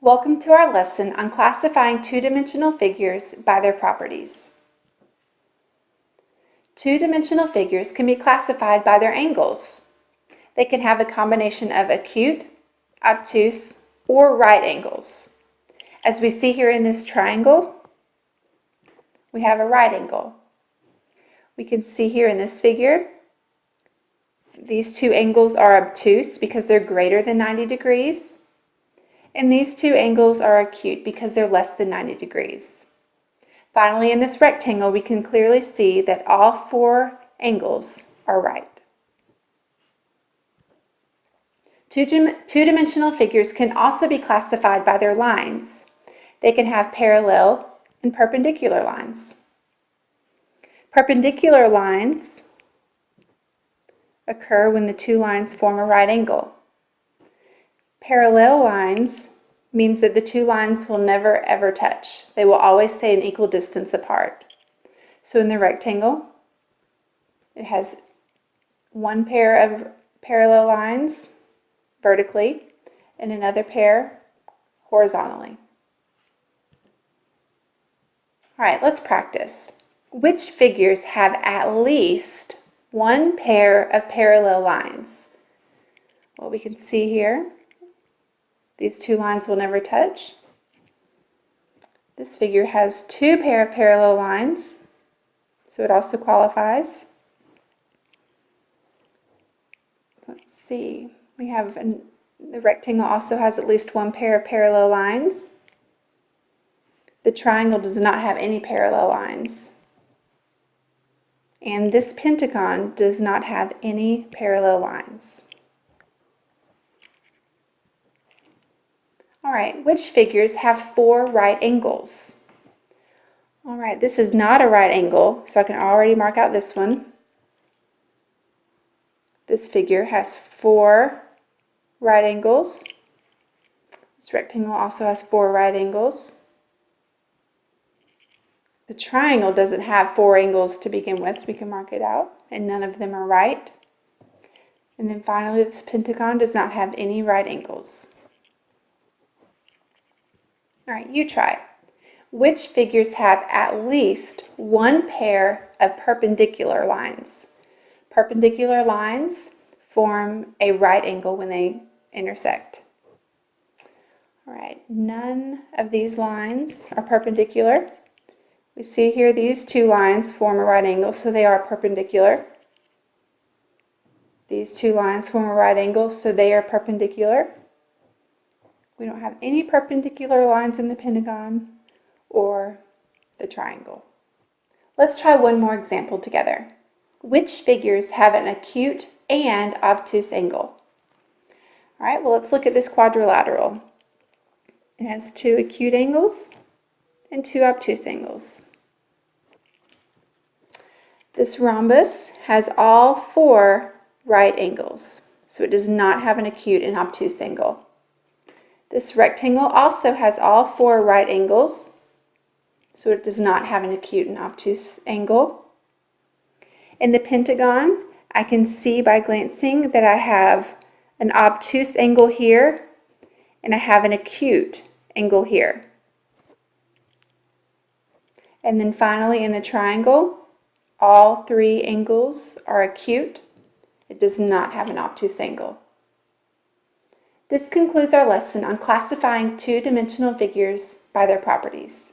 Welcome to our lesson on classifying two-dimensional figures by their properties. Two-dimensional figures can be classified by their angles. They can have a combination of acute, obtuse, or right angles. As we see here in this triangle, we have a right angle. We can see here in this figure, these two angles are obtuse because they're greater than 90 degrees. And these two angles are acute because they're less than 90 degrees. Finally, in this rectangle, we can clearly see that all four angles are right. Two-dimensional figures can also be classified by their lines. They can have parallel and perpendicular lines. Perpendicular lines occur when the two lines form a right angle. Parallel lines means that the two lines will never ever touch. They will always stay an equal distance apart. So in the rectangle, it has one pair of parallel lines vertically and another pair horizontally. All right, let's practice. Which figures have at least one pair of parallel lines? Well, we can see here, these two lines will never touch. This figure has two pair of parallel lines, so it also qualifies. Let's see, we have the rectangle also has at least one pair of parallel lines. The triangle does not have any parallel lines. And this pentagon does not have any parallel lines. All right, which figures have four right angles? All right, this is not a right angle, so I can already mark out this one. This figure has four right angles. This rectangle also has four right angles. The triangle doesn't have four angles to begin with, so we can mark it out, and none of them are right. And then finally, this pentagon does not have any right angles. All right, you try. Which figures have at least one pair of perpendicular lines? Perpendicular lines form a right angle when they intersect. All right, none of these lines are perpendicular. We see here these two lines form a right angle, so they are perpendicular. These two lines form a right angle, so they are perpendicular. We don't have any perpendicular lines in the pentagon or the triangle. Let's try one more example together. Which figures have an acute and obtuse angle? All right, well, let's look at this quadrilateral. It has two acute angles and two obtuse angles. This rhombus has all four right angles, so it does not have an acute and obtuse angle. This rectangle also has all four right angles, so it does not have an acute and obtuse angle. In the pentagon, I can see by glancing that I have an obtuse angle here, and I have an acute angle here. And then finally in the triangle, all three angles are acute. It does not have an obtuse angle. This concludes our lesson on classifying two-dimensional figures by their properties.